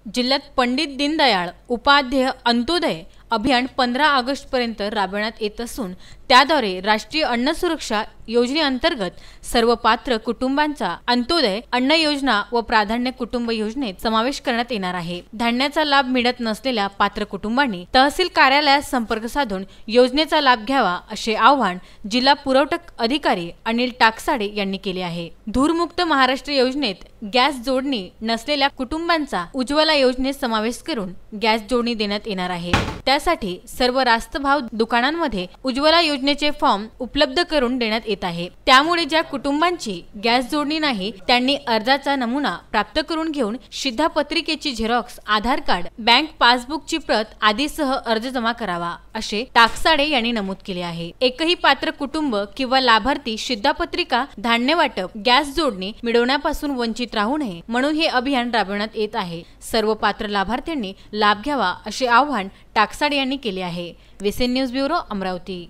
जिल्ह्यात पंडित दीनदयाळ उपाध्याय अंत्योदय अभियान 15 ऑगस्ट पर्यंत राबवण्यात येत असून त्याद्वारे राष्ट्रीय अन्न सुरक्षा योजनेअंतर्गत सर्व पात्र कुटुंबांचा अंत्योदय अन्न योजना व प्राधान्य कुटुंब योजनेत समावेश करण्यात येणार आहे। धान्याचा लाभ मिळत नसलेल्या पात्र कुटुंबांनी तहसील कार्यालयात संपर्क साधून योजनेचा लाभ घ्यावा असे आवाहन जिल्हा पुरवठा अधिकारी अनिल टाकसाडे यांनी केले आहे। धूरमुक्त महाराष्ट्र योजनेत गॅस जोडणी नसलेल्या कुटुंबांचा उज्ज्वला योजनेत समावेश करून गॅस जोडणी देण्यात येणार आहे। त्यासाठी सर्व रास्त भाव दुकानांमध्ये उज्ज्वला योजनेचे फॉर्म उपलब्ध करून देण्यात येत आहे। त्यामुळे ज्या कुटुंबांची गॅस जोडणी नाही त्यांनी अर्जाचा नमुना प्राप्त करून घेऊन शिधापत्रिकेची झेरॉक्स, आधार कार्ड, बँक पासबुकची प्रत आदीसह अर्ज जमा करावा असे टाकसाडे यांनी नमूद केले आहे। एकही पात्र कुटुंब किंवा लाभार्थी शिधापत्रिका, धान्य वाटप, गॅस जोडणी मिळवण्यापासून वंचित राहू नये म्हणून हे अभियान राबवण्यात येत आहे। सर्व पात्र लाभार्थ्यांनी लाभ घ्यावा असे आवाहन टाकसाडे यांनी केले आहे। VCN news bureau, Amravati.